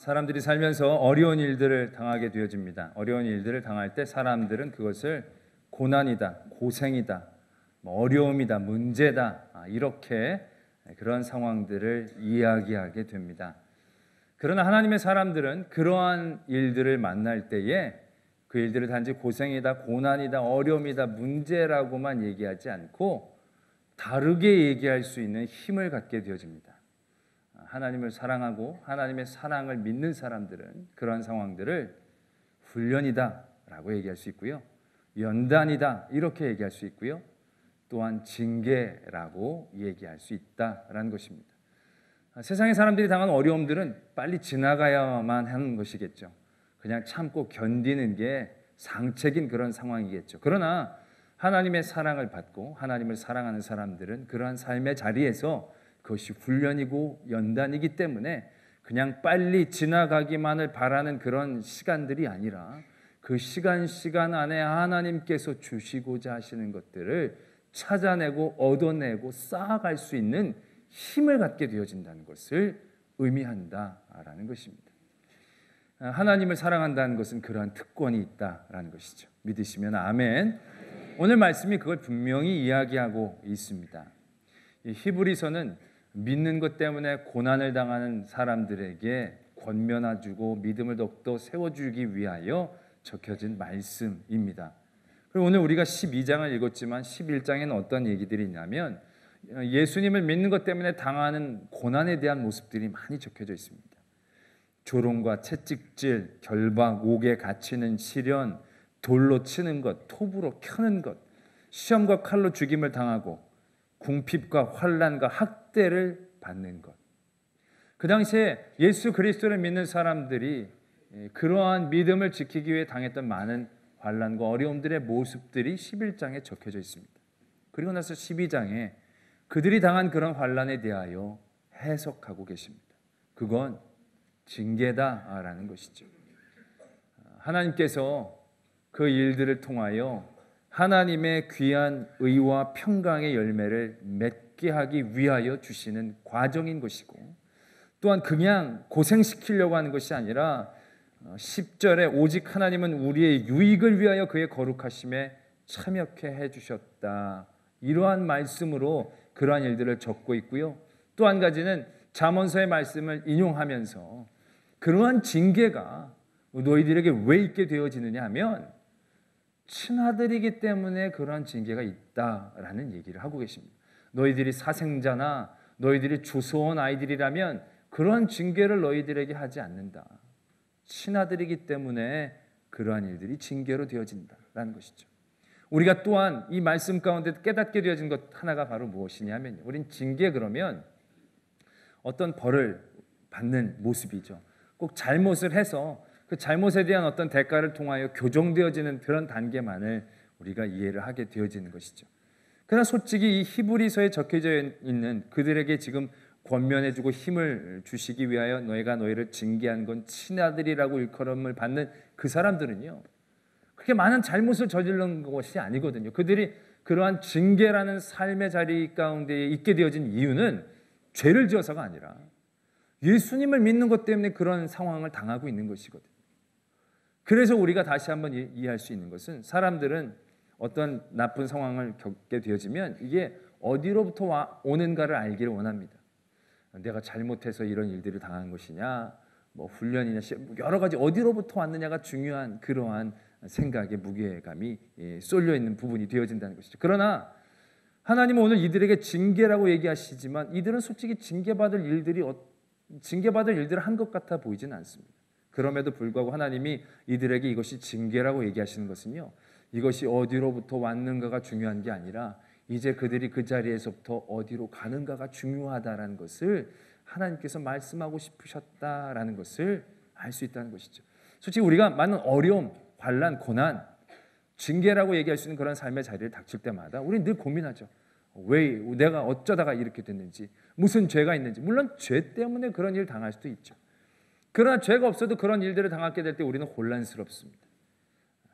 사람들이 살면서 어려운 일들을 당하게 되어집니다. 어려운 일들을 당할 때 사람들은 그것을 고난이다, 고생이다, 어려움이다, 문제다, 이렇게 그런 상황들을 이야기하게 됩니다. 그러나 하나님의 사람들은 그러한 일들을 만날 때에 그 일들을 단지 고생이다, 고난이다, 어려움이다, 문제라고만 얘기하지 않고 다르게 얘기할 수 있는 힘을 갖게 되어집니다. 하나님을 사랑하고 하나님의 사랑을 믿는 사람들은 그러한 상황들을 훈련이다 라고 얘기할 수 있고요, 연단이다 이렇게 얘기할 수 있고요, 또한 징계라고 얘기할 수 있다라는 것입니다. 세상의 사람들이 당하는 어려움들은 빨리 지나가야만 하는 것이겠죠. 그냥 참고 견디는 게 상책인 그런 상황이겠죠. 그러나 하나님의 사랑을 받고 하나님을 사랑하는 사람들은 그러한 삶의 자리에서 그것이 훈련이고 연단이기 때문에 그냥 빨리 지나가기만을 바라는 그런 시간들이 아니라 그 시간 안에 하나님께서 주시고자 하시는 것들을 찾아내고 얻어내고 쌓아갈 수 있는 힘을 갖게 되어진다는 것을 의미한다라는 것입니다. 하나님을 사랑한다는 것은 그러한 특권이 있다라는 것이죠. 믿으시면 아멘. 오늘 말씀이 그걸 분명히 이야기하고 있습니다. 이 히브리서는 믿는 것 때문에 고난을 당하는 사람들에게 권면해주고 믿음을 더욱더 세워주기 위하여 적혀진 말씀입니다. 그리고 오늘 우리가 12장을 읽었지만 11장에는 어떤 얘기들이 있냐면 예수님을 믿는 것 때문에 당하는 고난에 대한 모습들이 많이 적혀져 있습니다. 조롱과 채찍질, 결박, 옥에 갇히는 시련, 돌로 치는 것, 톱으로 켜는 것, 시험과 칼로 죽임을 당하고 궁핍과 환난과 학대를 받는 것. 그 당시에 예수 그리스도를 믿는 사람들이 그러한 믿음을 지키기 위해 당했던 많은 환난과 어려움들의 모습들이 11장에 적혀져 있습니다. 그리고 나서 12장에 그들이 당한 그런 환난에 대하여 해석하고 계십니다. 그건 징계다라는 것이죠. 하나님께서 그 일들을 통하여 하나님의 귀한 의와 평강의 열매를 맺게 하기 위하여 주시는 과정인 것이고, 또한 그냥 고생시키려고 하는 것이 아니라 10절에 오직 하나님은 우리의 유익을 위하여 그의 거룩하심에 참여케 해주셨다, 이러한 말씀으로 그러한 일들을 적고 있고요. 또 한 가지는 잠언서의 말씀을 인용하면서 그러한 징계가 너희들에게 왜 있게 되어지느냐 하면 친아들이기 때문에 그러한 징계가 있다라는 얘기를 하고 계십니다. 너희들이 사생자나 너희들이 주소온 아이들이라면 그러한 징계를 너희들에게 하지 않는다. 친아들이기 때문에 그러한 일들이 징계로 되어진다라는 것이죠. 우리가 또한 이 말씀 가운데 깨닫게 되어진 것 하나가 바로 무엇이냐면, 우린 징계 그러면 어떤 벌을 받는 모습이죠. 꼭 잘못을 해서 그 잘못에 대한 어떤 대가를 통하여 교정되어지는 그런 단계만을 우리가 이해를 하게 되어지는 것이죠. 그러나 솔직히 이 히브리서에 적혀져 있는 그들에게 지금 권면해주고 힘을 주시기 위하여 너희가 너희를 징계한 건 친아들이라고 일컬음을 받는 그 사람들은요, 그렇게 많은 잘못을 저지른 것이 아니거든요. 그들이 그러한 징계라는 삶의 자리 가운데 있게 되어진 이유는 죄를 지어서가 아니라 예수님을 믿는 것 때문에 그런 상황을 당하고 있는 것이거든요. 그래서 우리가 다시 한번 이해할 수 있는 것은, 사람들은 어떤 나쁜 상황을 겪게 되어지면 이게 어디로부터 오는가를 알기를 원합니다. 내가 잘못해서 이런 일들을 당한 것이냐, 훈련이냐, 여러 가지 어디로부터 왔느냐가 중요한 그러한 생각의 무게감이 쏠려 있는 부분이 되어진다는 것이죠. 그러나 하나님은 오늘 이들에게 징계라고 얘기하시지만 이들은 솔직히 징계받을 일들을 한 것 같아 보이지는 않습니다. 그럼에도 불구하고 하나님이 이들에게 이것이 징계라고 얘기하시는 것은요, 이것이 어디로부터 왔는가가 중요한 게 아니라 이제 그들이 그 자리에서부터 어디로 가는가가 중요하다라는 것을 하나님께서 말씀하고 싶으셨다라는 것을 알 수 있다는 것이죠. 솔직히 우리가 많은 어려움, 환난, 고난, 징계라고 얘기할 수 있는 그런 삶의 자리를 닥칠 때마다 우리는 늘 고민하죠. 왜 내가 어쩌다가 이렇게 됐는지, 무슨 죄가 있는지. 물론 죄 때문에 그런 일을 당할 수도 있죠. 그러나 죄가 없어도 그런 일들을 당하게 될 때 우리는 혼란스럽습니다.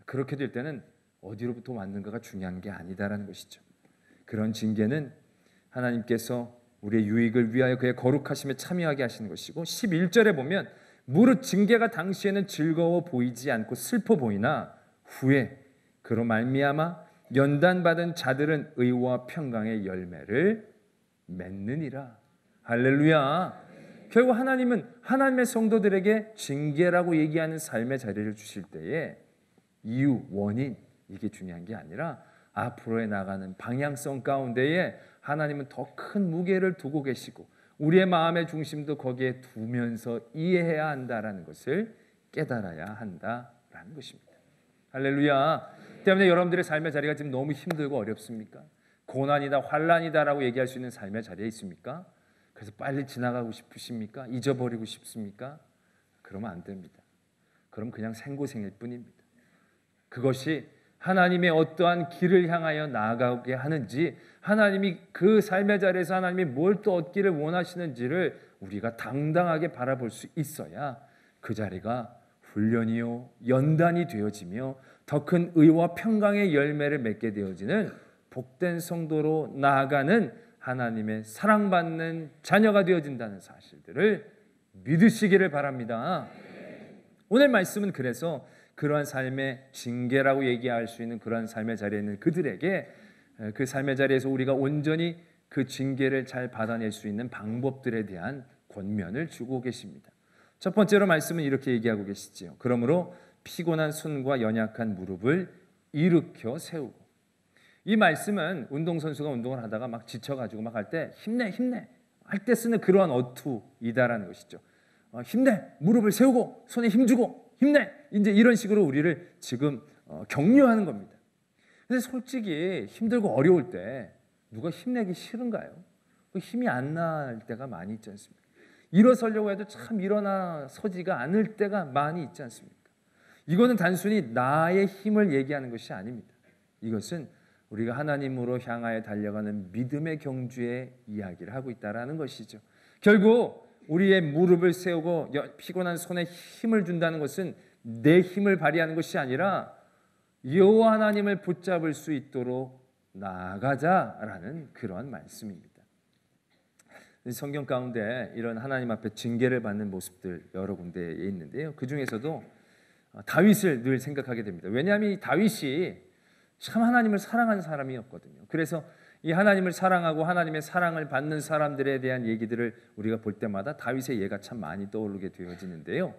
그렇게 될 때는 어디로부터 왔는가가 중요한 게 아니다라는 것이죠. 그런 징계는 하나님께서 우리의 유익을 위하여 그의 거룩하심에 참여하게 하시는 것이고, 11절에 보면 무릇 징계가 당시에는 즐거워 보이지 않고 슬퍼 보이나 후에 그로 말미암아 연단받은 자들은 의와 평강의 열매를 맺느니라. 할렐루야. 결국 하나님은 하나님의 성도들에게 징계라고 얘기하는 삶의 자리를 주실 때에 이유, 원인, 이게 중요한 게 아니라 앞으로에 나가는 방향성 가운데에 하나님은 더 큰 무게를 두고 계시고 우리의 마음의 중심도 거기에 두면서 이해해야 한다라는 것을 깨달아야 한다라는 것입니다. 할렐루야. 때문에 여러분들의 삶의 자리가 지금 너무 힘들고 어렵습니까? 고난이다, 환난이다라고 얘기할 수 있는 삶의 자리에 있습니까? 그래서 빨리 지나가고 싶으십니까? 잊어버리고 싶습니까? 그러면 안 됩니다. 그럼 그냥 생고생일 뿐입니다. 그것이 하나님의 어떠한 길을 향하여 나아가게 하는지, 하나님이 그 삶의 자리에서 하나님이 뭘 또 얻기를 원하시는지를 우리가 당당하게 바라볼 수 있어야 그 자리가 훈련이요 연단이 되어지며 더 큰 의와 평강의 열매를 맺게 되어지는 복된 성도로 나아가는 하나님의 사랑받는 자녀가 되어진다는 사실들을 믿으시기를 바랍니다. 오늘 말씀은 그래서 그러한 삶의 징계라고 얘기할 수 있는 그러한 삶의 자리에 있는 그들에게 그 삶의 자리에서 우리가 온전히 그 징계를 잘 받아낼 수 있는 방법들에 대한 권면을 주고 계십니다. 첫 번째로 말씀은 이렇게 얘기하고 계시지요. 그러므로 피곤한 손과 연약한 무릎을 일으켜 세우고. 이 말씀은 운동선수가 운동을 하다가 막 지쳐가지고 막 할 때 힘내 할 때 쓰는 그러한 어투이다라는 것이죠. 힘내, 무릎을 세우고 손에 힘주고 힘내, 이제 이런 식으로 우리를 지금 격려하는 겁니다. 근데 솔직히 힘들고 어려울 때 누가 힘내기 싫은가요? 힘이 안 날 때가 많이 있지 않습니까? 일어서려고 해도 참 일어나서지가 않을 때가 많이 있지 않습니까? 이거는 단순히 나의 힘을 얘기하는 것이 아닙니다. 이것은 우리가 하나님으로 향하여 달려가는 믿음의 경주의 이야기를 하고 있다는 것이죠. 결국 우리의 무릎을 세우고 피곤한 손에 힘을 준다는 것은 내 힘을 발휘하는 것이 아니라 여호와 하나님을 붙잡을 수 있도록 나아가자라는 그러한 말씀입니다. 성경 가운데 이런 하나님 앞에 징계를 받는 모습들 여러 군데에 있는데요. 그 중에서도 다윗을 늘 생각하게 됩니다. 왜냐하면 이 다윗이 참 하나님을 사랑하는 사람이었거든요. 그래서 이 하나님을 사랑하고 하나님의 사랑을 받는 사람들에 대한 얘기들을 우리가 볼 때마다 다윗의 예가 참 많이 떠오르게 되어지는데요.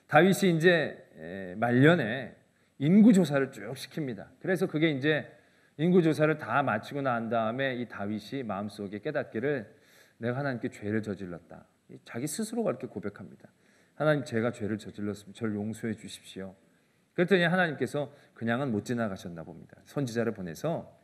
다윗이 이제 말년에 인구조사를 쭉 시킵니다. 그래서 그게 이제 인구조사를 다 마치고 난 다음에 이 다윗이 마음속에 깨닫기를 내가 하나님께 죄를 저질렀다. 자기 스스로가 이렇게 고백합니다. 하나님, 제가 죄를 저질렀으면 저를 용서해 주십시오. 그랬더니 하나님께서 그냥은 못 지나가셨나 봅니다. 선지자를 보내서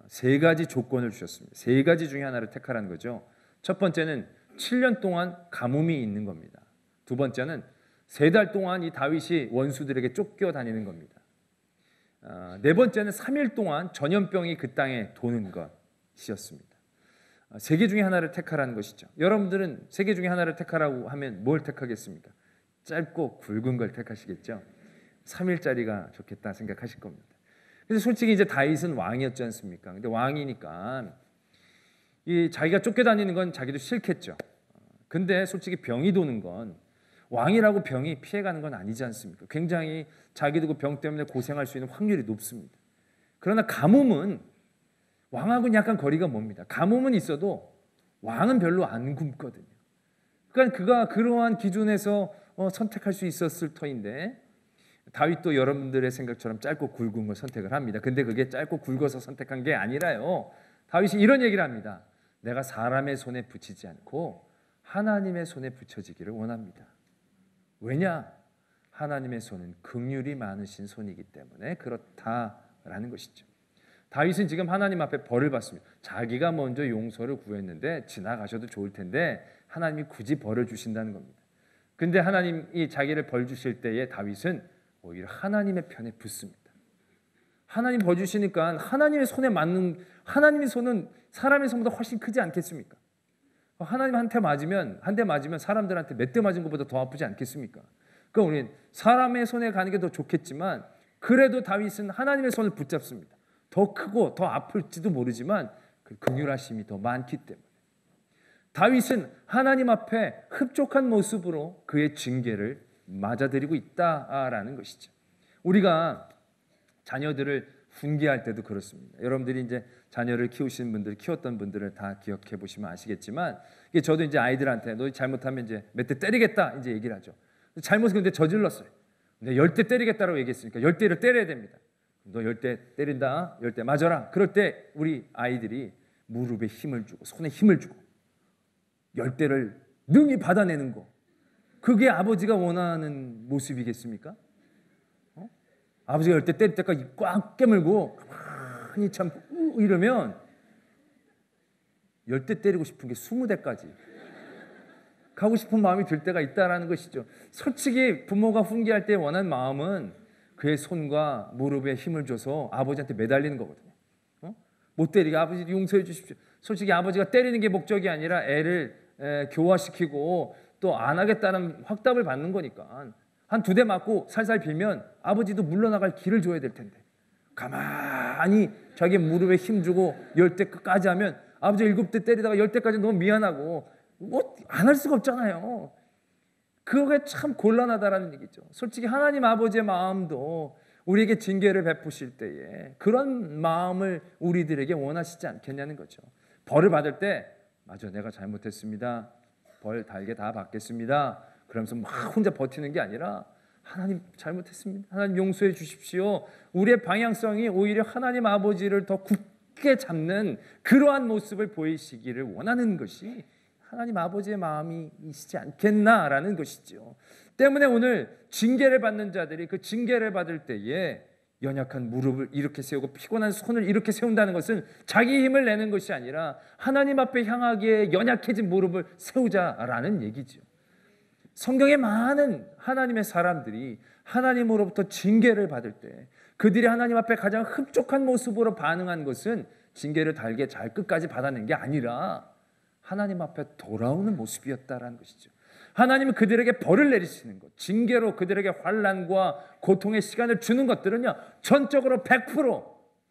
세 가지 조건을 주셨습니다. 세 가지 중에 하나를 택하라는 거죠. 첫 번째는 7년 동안 가뭄이 있는 겁니다. 두 번째는 3달 동안 이 다윗이 원수들에게 쫓겨다니는 겁니다. 네 번째는 3일 동안 전염병이 그 땅에 도는 것이었습니다. 세 개 중에 하나를 택하라는 것이죠. 여러분들은 세 개 중에 하나를 택하라고 하면 뭘 택하겠습니까? 짧고 굵은 걸 택하시겠죠. 3일짜리가 좋겠다 생각하실 겁니다. 그래서 솔직히 이제 다윗은 왕이었지 않습니까? 근데 왕이니까 이 자기가 쫓겨다니는 건 자기도 싫겠죠. 근데 솔직히 병이 도는 건 왕이라고 병이 피해가는 건 아니지 않습니까? 굉장히 자기도 그 병 때문에 고생할 수 있는 확률이 높습니다. 그러나 가뭄은 왕하고는 약간 거리가 멉니다. 가뭄은 있어도 왕은 별로 안 굶거든요. 그러니까 그가 그러한 기준에서 선택할 수 있었을 터인데 다윗도 여러분들의 생각처럼 짧고 굵은 걸 선택을 합니다. 근데 그게 짧고 굵어서 선택한 게 아니라요. 다윗이 이런 얘기를 합니다. 내가 사람의 손에 붙이지 않고 하나님의 손에 붙여지기를 원합니다. 왜냐? 하나님의 손은 긍휼이 많으신 손이기 때문에 그렇다라는 것이죠. 다윗은 지금 하나님 앞에 벌을 받습니다. 자기가 먼저 용서를 구했는데 지나가셔도 좋을 텐데 하나님이 굳이 벌을 주신다는 겁니다. 근데 하나님이 자기를 벌 주실 때에 다윗은 오히려 하나님의 편에 붙습니다. 하나님 벌 주시니까 하나님의 손에 맞는, 하나님의 손은 사람의 손보다 훨씬 크지 않겠습니까? 하나님 한 대 맞으면 사람들한테 몇 대 맞은 것보다 더 아프지 않겠습니까? 그러니까 우리는 사람의 손에 가는 게 더 좋겠지만 그래도 다윗은 하나님의 손을 붙잡습니다. 더 크고 더 아플지도 모르지만 그 긍휼하심이 더 많기 때문에. 다윗은 하나님 앞에 흡족한 모습으로 그의 징계를 맞아들이고 있다라는 것이죠. 우리가 자녀들을 훈계할 때도 그렇습니다. 여러분들이 이제 자녀를 키우시는 분들, 키웠던 분들을 다 기억해 보시면 아시겠지만, 이게 저도 이제 아이들한테 너 잘못하면 이제 몇 대 때리겠다 이제 얘기를 하죠. 잘못을 근데 저질렀어요. 근데 10대 때리겠다라고 얘기했으니까 10대를 때려야 됩니다. 너 10대 때린다, 10대 맞아라. 그럴 때 우리 아이들이 무릎에 힘을 주고 손에 힘을 주고 10대를 능히 받아내는 거, 그게 아버지가 원하는 모습이겠습니까? 아버지가 10대 때릴 때까지 꽉 깨물고 가만히 참고 이러면 10대 때리고 싶은 게 20대까지 가고 싶은 마음이 들 때가 있다라는 것이죠. 솔직히 부모가 훈계할 때 원하는 마음은 그의 손과 무릎에 힘을 줘서 아버지한테 매달리는 거거든요. 못 때리게 아버지 용서해 주십시오. 솔직히 아버지가 때리는 게 목적이 아니라 애를 교화시키고 또 안 하겠다는 확답을 받는 거니까 한 2대 맞고 살살 빌면 아버지도 물러나갈 길을 줘야 될 텐데 가만히 자기 무릎에 힘 주고 10대 끝까지 하면 아버지 7대 때리다가 10대까지 너무 미안하고 뭐 안 할 수가 없잖아요. 그게 참 곤란하다라는 얘기죠. 솔직히 하나님 아버지의 마음도 우리에게 징계를 베푸실 때에 그런 마음을 우리들에게 원하시지 않겠냐는 거죠. 벌을 받을 때 맞아, 내가 잘못했습니다. 벌 달게 다 받겠습니다. 그러면서 막 혼자 버티는 게 아니라 하나님 잘못했습니다. 하나님 용서해 주십시오. 우리의 방향성이 오히려 하나님 아버지를 더 굳게 잡는 그러한 모습을 보이시기를 원하는 것이 하나님 아버지의 마음이시지 않겠나라는 것이죠. 때문에 오늘 징계를 받는 자들이 그 징계를 받을 때에 연약한 무릎을 이렇게 세우고 피곤한 손을 이렇게 세운다는 것은 자기 힘을 내는 것이 아니라 하나님 앞에 향하기에 연약해진 무릎을 세우자라는 얘기죠. 성경에 많은 하나님의 사람들이 하나님으로부터 징계를 받을 때 그들이 하나님 앞에 가장 흡족한 모습으로 반응한 것은 징계를 달게 잘 끝까지 받아낸 게 아니라 하나님 앞에 돌아오는 모습이었다라는 것이죠. 하나님은 그들에게 벌을 내리시는 것, 징계로 그들에게 환난과 고통의 시간을 주는 것들은요, 전적으로 100%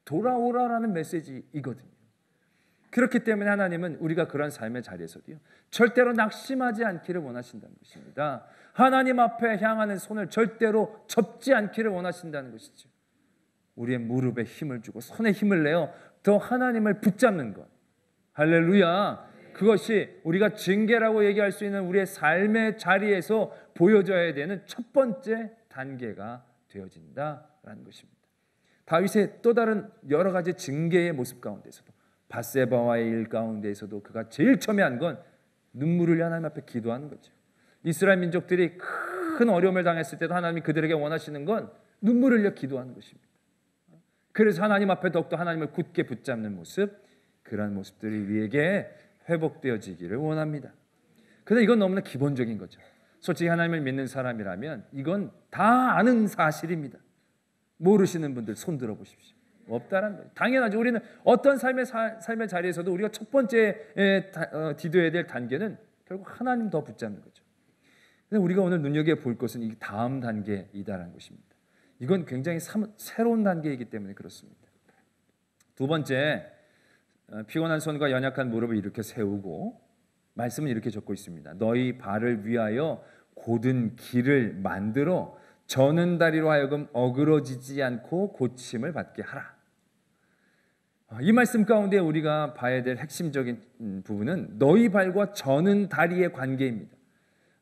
돌아오라라는 메시지이거든요. 그렇기 때문에 하나님은 우리가 그런 삶의 자리에서도요, 절대로 낙심하지 않기를 원하신다는 것입니다. 하나님 앞에 향하는 손을 절대로 접지 않기를 원하신다는 것이죠. 우리의 무릎에 힘을 주고 손에 힘을 내어 더 하나님을 붙잡는 것. 할렐루야. 그것이 우리가 징계라고 얘기할 수 있는 우리의 삶의 자리에서 보여져야 되는 첫 번째 단계가 되어진다라는 것입니다. 다윗의 또 다른 여러 가지 징계의 모습 가운데서도 밧세바와의 일 가운데에서도 그가 제일 처음에 한 건 눈물을 하나님 앞에 기도하는 거죠. 이스라엘 민족들이 큰 어려움을 당했을 때도 하나님이 그들에게 원하시는 건 눈물을 흘려 기도하는 것입니다. 그래서 하나님 앞에 더욱더 하나님을 굳게 붙잡는 모습, 그러한 모습들이 우리에게 회복되어지기를 원합니다. 그런데 이건 너무나 기본적인 거죠. 솔직히 하나님을 믿는 사람이라면 이건 다 아는 사실입니다. 모르시는 분들 손 들어보십시오. 없다라는 거예요. 당연하죠. 우리는 어떤 삶의 자리에서도 우리가 첫 번째 디뎌야 될 단계는 결국 하나님 더 붙잡는 거죠. 근데 우리가 오늘 눈여겨볼 것은 이 다음 단계이다라는 것입니다. 이건 굉장히 새로운 단계이기 때문에 그렇습니다. 두 번째, 피곤한 손과 연약한 무릎을 이렇게 세우고 말씀은 이렇게 적고 있습니다. 너희 발을 위하여 곧은 길을 만들어 저는 다리로 하여금 어그러지지 않고 고침을 받게 하라. 이 말씀 가운데 우리가 봐야 될 핵심적인 부분은 너희 발과 저는 다리의 관계입니다.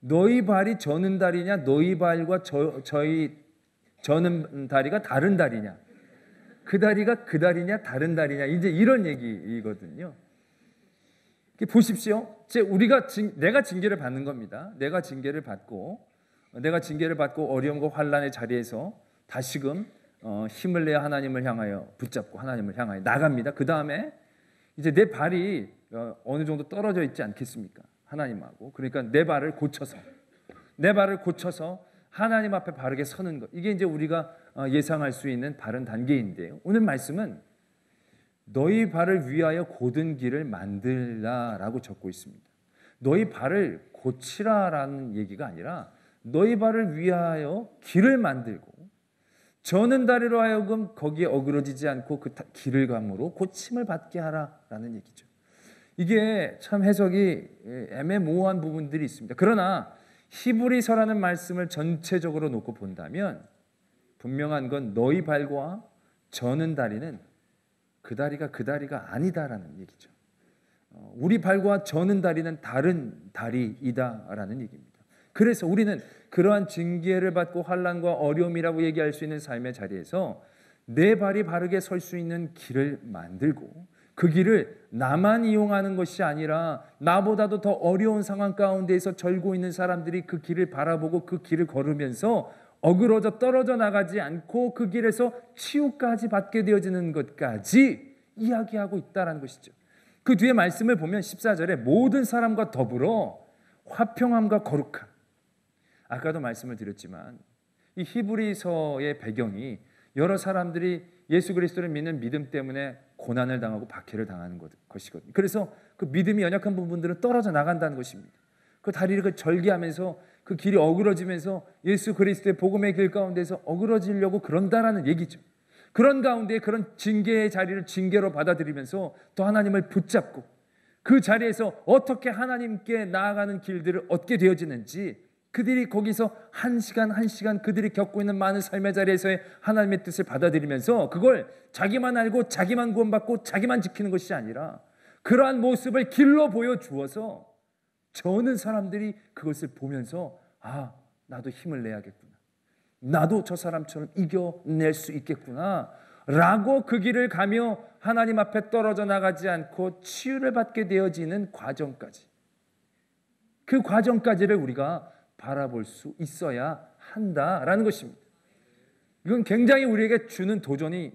너희 발이 저는 다리냐, 너희 발과 저희 저는 다리가 다른 다리냐, 그 다리가 그 다리냐 다른 다리냐, 이제 이런 얘기이거든요. 보십시오. 내가 징계를 받는 겁니다. 내가 징계를 받고 어려움과 환난의 자리에서 다시금 힘을 내어 하나님을 향하여 붙잡고 하나님을 향하여 나갑니다. 그 다음에 이제 내 발이 어느 정도 떨어져 있지 않겠습니까? 하나님하고. 그러니까 내 발을 고쳐서 하나님 앞에 바르게 서는 것. 이게 이제 우리가 예상할 수 있는 바른 단계인데요. 오늘 말씀은 너희 발을 위하여 곧은 길을 만들라라고 적고 있습니다. 너희 발을 고치라라는 얘기가 아니라 너희 발을 위하여 길을 만들고 저는 다리로 하여금 거기에 어그러지지 않고 그 길을 감으로 고침을 받게 하라라는 얘기죠. 이게 참 해석이 애매모호한 부분들이 있습니다. 그러나 히브리서라는 말씀을 전체적으로 놓고 본다면 분명한 건 너희 발과 저는 다리는 그 다리가 그 다리가 아니다라는 얘기죠. 우리 발과 저는 다리는 다른 다리이다라는 얘기입니다. 그래서 우리는 그러한 징계를 받고 환난과 어려움이라고 얘기할 수 있는 삶의 자리에서 내 발이 바르게 설 수 있는 길을 만들고 그 길을 나만 이용하는 것이 아니라 나보다도 더 어려운 상황 가운데에서 절고 있는 사람들이 그 길을 바라보고 그 길을 걸으면서 어그러져 떨어져 나가지 않고 그 길에서 치유까지 받게 되어지는 것까지 이야기하고 있다는 것이죠. 그 뒤에 말씀을 보면 14절에 모든 사람과 더불어 화평함과 거룩함. 아까도 말씀을 드렸지만 이 히브리서의 배경이 여러 사람들이 예수 그리스도를 믿는 믿음 때문에 고난을 당하고 박해를 당하는 것이거든요. 그래서 그 믿음이 연약한 부분들은 떨어져 나간다는 것입니다. 그 다리를 절개하면서 그 길이 어그러지면서 예수 그리스도의 복음의 길 가운데서 어그러지려고 그런다라는 얘기죠. 그런 가운데 그런 징계의 자리를 징계로 받아들이면서 또 하나님을 붙잡고 그 자리에서 어떻게 하나님께 나아가는 길들을 얻게 되어지는지 그들이 거기서 한 시간 한 시간 그들이 겪고 있는 많은 삶의 자리에서의 하나님의 뜻을 받아들이면서 그걸 자기만 알고 자기만 구원받고 자기만 지키는 것이 아니라 그러한 모습을 길로 보여주어서 저는 사람들이 그것을 보면서 나도 힘을 내야겠구나. 나도 저 사람처럼 이겨낼 수 있겠구나 라고 그 길을 가며 하나님 앞에 떨어져 나가지 않고 치유를 받게 되어지는 과정까지, 그 과정까지를 우리가 바라볼 수 있어야 한다라는 것입니다. 이건 굉장히 우리에게 주는 도전이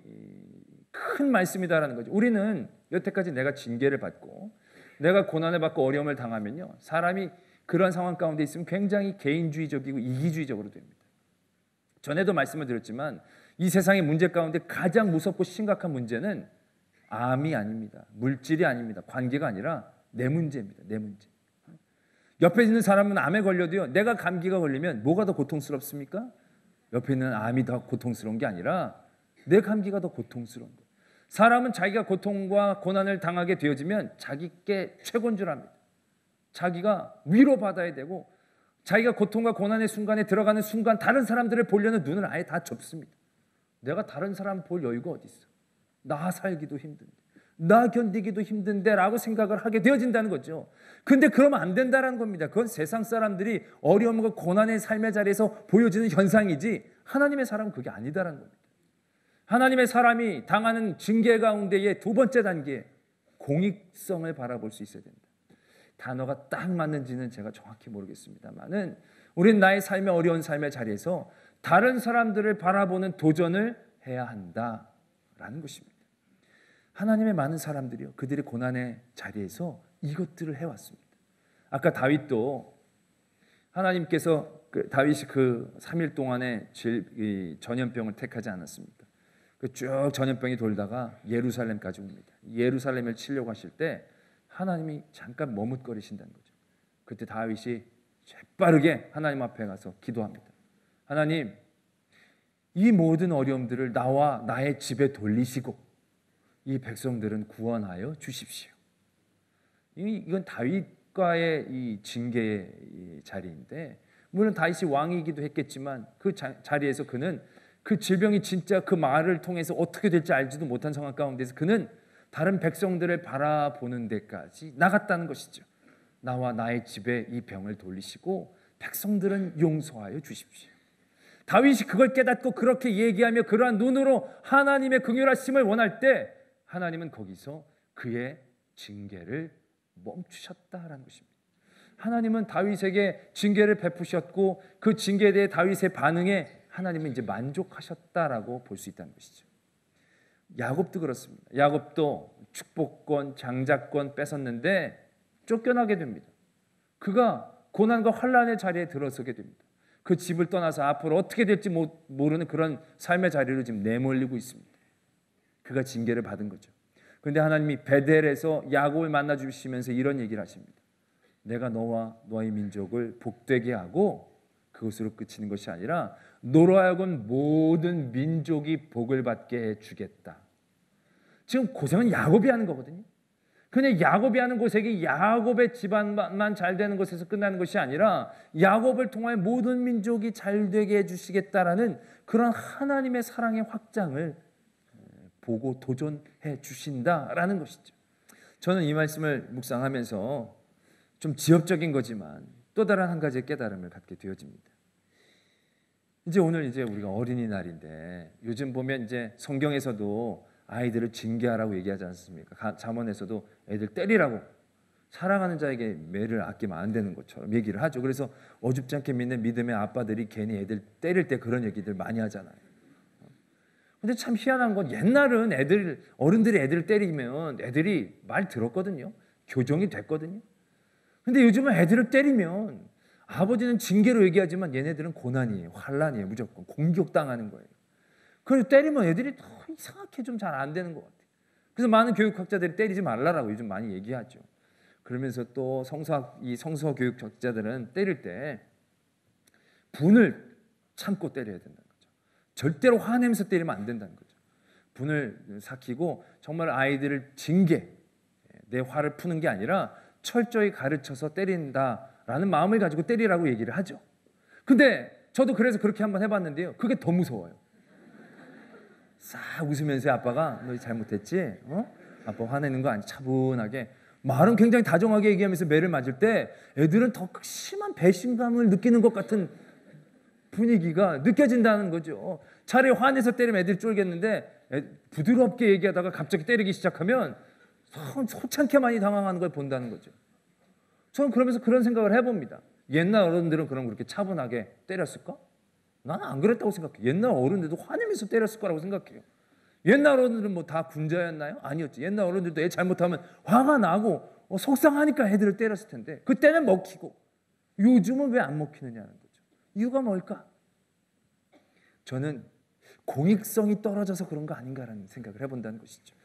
큰 말씀이다라는 거죠. 우리는 여태까지 내가 징계를 받고 내가 고난을 받고 어려움을 당하면요, 사람이 그런 상황 가운데 있으면 굉장히 개인주의적이고 이기주의적으로 됩니다. 전에도 말씀을 드렸지만 이 세상의 문제 가운데 가장 무섭고 심각한 문제는 암이 아닙니다. 물질이 아닙니다. 관계가 아니라 내 문제입니다. 내 문제. 옆에 있는 사람은 암에 걸려도요, 내가 감기가 걸리면 뭐가 더 고통스럽습니까? 옆에 있는 암이 더 고통스러운 게 아니라 내 감기가 더 고통스러운 거예요. 사람은 자기가 고통과 고난을 당하게 되어지면 자기께 최고인 줄 압니다. 자기가 위로받아야 되고 자기가 고통과 고난의 순간에 들어가는 순간 다른 사람들을 보려는 눈을 아예 다 접습니다. 내가 다른 사람 볼 여유가 어디 있어? 나 살기도 힘든데, 나 견디기도 힘든데 라고 생각을 하게 되어진다는 거죠. 근데 그러면 안 된다는 겁니다. 그건 세상 사람들이 어려움과 고난의 삶의 자리에서 보여지는 현상이지 하나님의 사람은 그게 아니다라는 겁니다. 하나님의 사람이 당하는 징계 가운데의 두 번째 단계, 공익성을 바라볼 수 있어야 된다. 단어가 딱 맞는지는 제가 정확히 모르겠습니다만은 우리는 나의 삶의 어려운 삶의 자리에서 다른 사람들을 바라보는 도전을 해야 한다라는 것입니다. 하나님의 많은 사람들이요, 그들의 고난의 자리에서 이것들을 해왔습니다. 아까 다윗도 하나님께서 다윗이 그 3일 동안의 전염병을 택하지 않았습니까? 쭉 전염병이 돌다가 예루살렘까지 옵니다. 예루살렘을 치려고 하실 때 하나님이 잠깐 머뭇거리신다는 거죠. 그때 다윗이 재빠르게 하나님 앞에 가서 기도합니다. 하나님, 이 모든 어려움들을 나와 나의 집에 돌리시고 이 백성들은 구원하여 주십시오. 이건 다윗과의 이 징계의 자리인데, 물론 다윗이 왕이기도 했겠지만 그 자리에서 그는 그 질병이 진짜 그 말을 통해서 어떻게 될지 알지도 못한 상황 가운데서 그는 다른 백성들을 바라보는 데까지 나갔다는 것이죠. 나와 나의 집에 이 병을 돌리시고 백성들은 용서하여 주십시오. 다윗이 그걸 깨닫고 그렇게 얘기하며 그러한 눈으로 하나님의 긍휼하심을 원할 때 하나님은 거기서 그의 징계를 멈추셨다라는 것입니다. 하나님은 다윗에게 징계를 베푸셨고 그 징계에 대해 다윗의 반응에 하나님은 이제 만족하셨다라고 볼 수 있다는 것이죠. 야곱도 그렇습니다. 야곱도 축복권, 장자권 뺏었는데 쫓겨나게 됩니다. 그가 고난과 환난의 자리에 들어서게 됩니다. 그 집을 떠나서 앞으로 어떻게 될지 모르는 그런 삶의 자리로 지금 내몰리고 있습니다. 그가 징계를 받은 거죠. 그런데 하나님이 베델에서 야곱을 만나 주시면서 이런 얘기를 하십니다. 내가 너와 너의 민족을 복되게 하고 그것으로 그치는 것이 아니라 너로 하여금 모든 민족이 복을 받게 해주겠다. 지금 고생은 야곱이 하는 거거든요. 그냥 야곱이 하는 고색이 야곱의 집안만 잘 되는 것에서 끝나는 것이 아니라 야곱을 통하여 모든 민족이 잘 되게 해주시겠다라는 그런 하나님의 사랑의 확장을 보고 도전해 주신다라는 것이죠. 저는 이 말씀을 묵상하면서 좀 지엽적인 거지만 또 다른 한 가지의 깨달음을 갖게 되어집니다. 오늘 우리가 어린이날인데 요즘 보면 성경에서도 아이들을 징계하라고 얘기하지 않습니까? 잠언에서도 애들 때리라고, 사랑하는 자에게 매를 아끼면 안 되는 것처럼 얘기를 하죠. 그래서 어줍지 않게 믿는 믿음의 아빠들이 괜히 애들 때릴 때 그런 얘기들 많이 하잖아요. 근데 참 희한한 건 옛날은 어른들이 애들을 때리면 애들이 말 들었거든요. 교정이 됐거든요. 근데 요즘은 애들을 때리면 아버지는 징계로 얘기하지만 얘네들은 고난이에요. 환난이에요. 무조건 공격당하는 거예요. 그래서 때리면 애들이 더 이상하게 좀 잘 안 되는 것 같아요. 그래서 많은 교육학자들이 때리지 말라라고 요즘 많이 얘기하죠. 그러면서 또 성서 교육학자들은 때릴 때 분을 참고 때려야 된다는 거죠. 절대로 화내면서 때리면 안 된다는 거죠. 분을 삭히고 정말 아이들을 내 화를 푸는 게 아니라 철저히 가르쳐서 때린다라는 마음을 가지고 때리라고 얘기를 하죠. 근데 저도 그래서 그렇게 한번 해봤는데요. 그게 더 무서워요. 싹 웃으면서 아빠가 너 잘못했지? 아빠 화내는 거 아니, 차분하게 말은 굉장히 다정하게 얘기하면서 매를 맞을 때 애들은 더 심한 배신감을 느끼는 것 같은 분위기가 느껴진다는 거죠. 차라리 화내서 때리면 애들이 쫄겠는데 부드럽게 얘기하다가 갑자기 때리기 시작하면 소찬케 많이 당황하는 걸 본다는 거죠. 저는 그러면서 그런 생각을 해봅니다. 옛날 어른들은 그럼 그렇게 차분하게 때렸을까? 나는 안 그랬다고 생각해. 옛날 어른들도 화내면서 때렸을 거라고 생각해요. 옛날 어른들은 뭐 다 군자였나요? 아니었지. 옛날 어른들도 애 잘못하면 화가 나고 속상하니까 애들을 때렸을 텐데 그때는 먹히고 요즘은 왜 안 먹히느냐는 거죠. 이유가 뭘까? 저는 공익성이 떨어져서 그런 거 아닌가라는 생각을 해본다는 것이죠.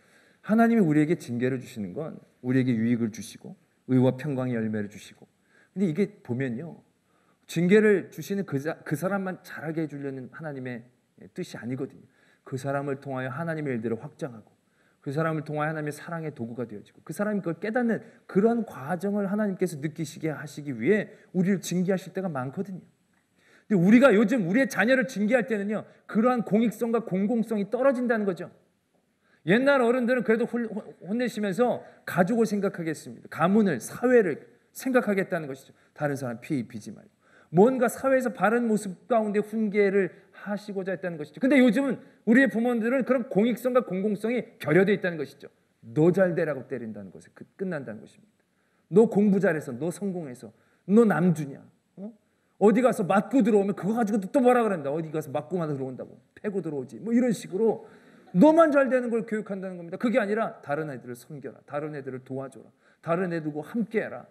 하나님이 우리에게 징계를 주시는 건 우리에게 유익을 주시고 의와 평강의 열매를 주시고, 근데 이게 보면요, 징계를 주시는 그 사람만 잘하게 해주려는 하나님의 뜻이 아니거든요. 그 사람을 통하여 하나님의 일들을 확장하고 그 사람을 통하여 하나님의 사랑의 도구가 되어지고 그 사람이 그걸 깨닫는 그런 과정을 하나님께서 느끼시게 하시기 위해 우리를 징계하실 때가 많거든요. 근데 우리가 요즘 우리의 자녀를 징계할 때는요, 그러한 공익성과 공공성이 떨어진다는 거죠. 옛날 어른들은 그래도 혼내시면서 가족을 생각하겠습니다. 가문을, 사회를 생각하겠다는 것이죠. 다른 사람 피해 입히지 말고 뭔가 사회에서 바른 모습 가운데 훈계를 하시고자 했다는 것이죠. 근데 요즘은 우리의 부모들은 그런 공익성과 공공성이 결여되어 있다는 것이죠. 너 잘되라고 때린다는 것에 끝난다는 것입니다. 너 공부 잘해서, 너 성공해서, 너 남주냐, 어디 가서 맞고 들어오면 그거 가지고 또 뭐라 그런다. 어디 가서 맞고만 들어온다고, 패고 들어오지, 뭐 이런 식으로 너만 잘 되는 걸 교육한다는 겁니다. 그게 아니라 다른 애들을 섬겨라, 다른 애들을 도와줘라, 다른 애들과 함께해라,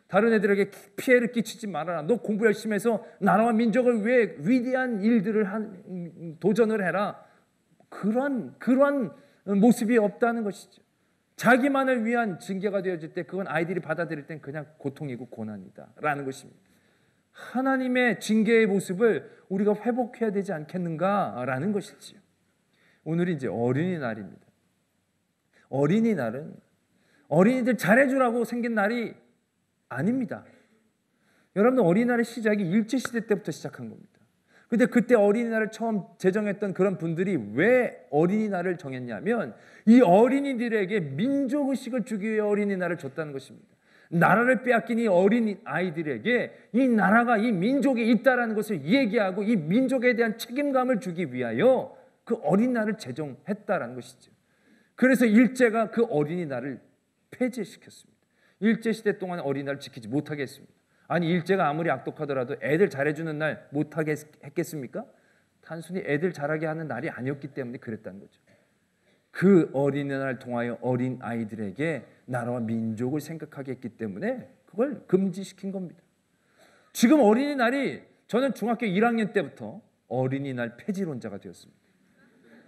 다른 애들에게 피해를 끼치지 말아라, 너 공부 열심히 해서 나라와 민족을 위해 위대한 일들을 도전을 해라. 그런 모습이 없다는 것이죠. 자기만을 위한 징계가 되어질 때 그건 아이들이 받아들일 땐 그냥 고통이고 고난이다라는 것입니다. 하나님의 징계의 모습을 우리가 회복해야 되지 않겠는가라는 것이지요. 오늘이 이제 어린이날입니다. 어린이날은 어린이들 잘해주라고 생긴 날이 아닙니다. 여러분, 어린이날의 시작이 일제시대 때부터 시작한 겁니다. 근데 그때 어린이날을 처음 제정했던 그런 분들이 왜 어린이날을 정했냐면 이 어린이들에게 민족의식을 주기 위해 어린이날을 줬다는 것입니다. 나라를 빼앗긴 이 어린 아이들에게 이 나라가, 이 민족이 있다라는 것을 얘기하고 이 민족에 대한 책임감을 주기 위하여 그 어린이날을 제정했다라는 것이죠. 그래서 일제가 그 어린이날을 폐지시켰습니다. 일제시대 동안 어린이날을 지키지 못하게 했습니다. 아니, 일제가 아무리 악독하더라도 애들 잘해주는 날 못하게 했겠습니까? 단순히 애들 잘하게 하는 날이 아니었기 때문에 그랬다는 거죠. 그 어린이날을 통하여 어린 아이들에게 나라와 민족을 생각하게 했기 때문에 그걸 금지시킨 겁니다. 지금 어린이날이, 저는 중학교 1학년 때부터 어린이날 폐지론자가 되었습니다.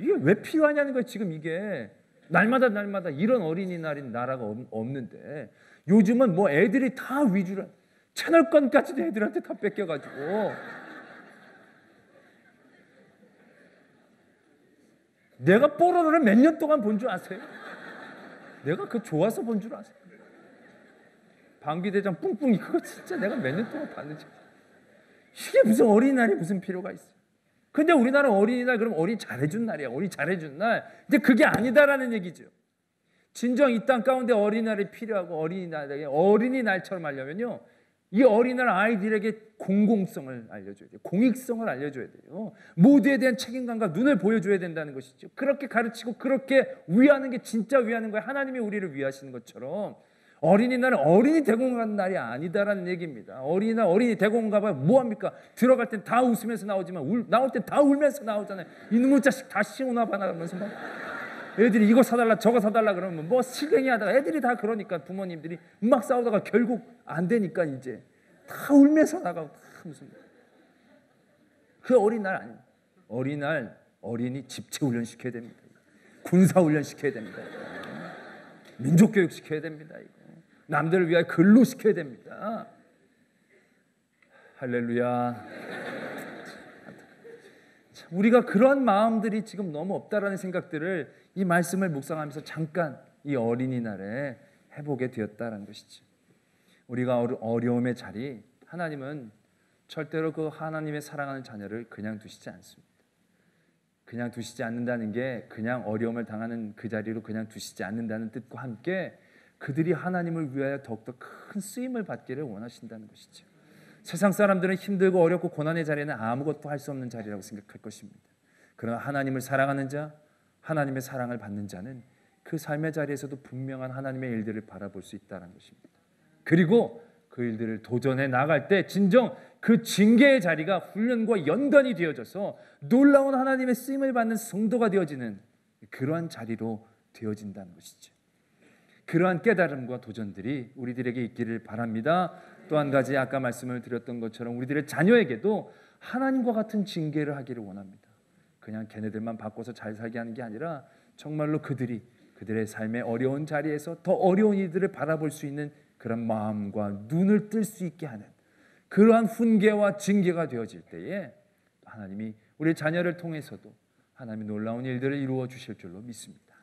이게 왜 필요하냐는 거예요. 지금 이게 날마다 이런 어린이날인 나라가 없는데 요즘은 뭐 애들이 다 위주로 채널권까지도 애들한테 다 뺏겨가지고 내가 뽀로로를 몇 년 동안 본 줄 아세요? 내가 그 좋아서 본 줄 아세요? 방비대장 뿡뿡이 그거 진짜 내가 몇 년 동안 봤는지. 이게 무슨 어린이날이 무슨 필요가 있어? 근데 우리나라 어린이날 그럼 어린이 잘해준 날이야. 어린이 잘해준 날. 근데 그게 아니다라는 얘기죠. 진정 이 땅 가운데 어린이날이 필요하고 어린이날처럼 하려면요, 이 어린이날 아이들에게 공공성을 알려줘야 돼요. 공익성을 알려줘야 돼요. 모두에 대한 책임감과 눈을 보여줘야 된다는 것이죠. 그렇게 가르치고 그렇게 위하는 게 진짜 위하는 거예요. 하나님이 우리를 위하시는 것처럼. 어린이날은 어린이 대공원 가는 날이 아니다라는 얘기입니다. 어린이날 어린이 대공원 가봐야 뭐합니까? 들어갈 땐 다 웃으면서 나오지만 나올 땐 다 울면서 나오잖아요. 이놈의 자식 다 시오나 봐나 그러면서 막 애들이 이거 사달라 저거 사달라 그러면 뭐 실갱이 하다가 애들이 다 그러니까 부모님들이 막 싸우다가 결국 안 되니까 이제 다 울면서 나가고 다 무슨 그 어린이날 아니에요. 어린이날 어린이 집체훈련 시켜야 됩니다. 군사훈련 시켜야 됩니다. 민족교육 시켜야 됩니다. 이거. 남들을 위하여 근로 시켜야 됩니다. 할렐루야. 우리가 그런 마음들이 지금 너무 없다라는 생각들을 이 말씀을 묵상하면서 잠깐 이 어린이날에 해보게 되었다라는 것이죠. 우리가 어려움의 자리, 하나님은 절대로 그 하나님의 사랑하는 자녀를 그냥 두시지 않습니다. 그냥 두시지 않는다는 게 그냥 어려움을 당하는 그 자리로 그냥 두시지 않는다는 뜻과 함께 그들이 하나님을 위하여 더욱더 큰 쓰임을 받기를 원하신다는 것이죠. 세상 사람들은 힘들고 어렵고 고난의 자리는 아무것도 할 수 없는 자리라고 생각할 것입니다. 그러나 하나님을 사랑하는 자, 하나님의 사랑을 받는 자는 그 삶의 자리에서도 분명한 하나님의 일들을 바라볼 수 있다는 것입니다. 그리고 그 일들을 도전해 나갈 때 진정 그 징계의 자리가 훈련과 연관이 되어져서 놀라운 하나님의 쓰임을 받는 성도가 되어지는 그러한 자리로 되어진다는 것이죠. 그러한 깨달음과 도전들이 우리들에게 있기를 바랍니다. 또 한 가지 아까 말씀을 드렸던 것처럼 우리들의 자녀에게도 하나님과 같은 징계를 하기를 원합니다. 그냥 걔네들만 바꿔서 잘 살게 하는 게 아니라 정말로 그들의 삶의 어려운 자리에서 더 어려운 이들을 바라볼 수 있는 그런 마음과 눈을 뜰 수 있게 하는 그러한 훈계와 징계가 되어질 때에 하나님이 우리 자녀를 통해서도 하나님이 놀라운 일들을 이루어 주실 줄로 믿습니다.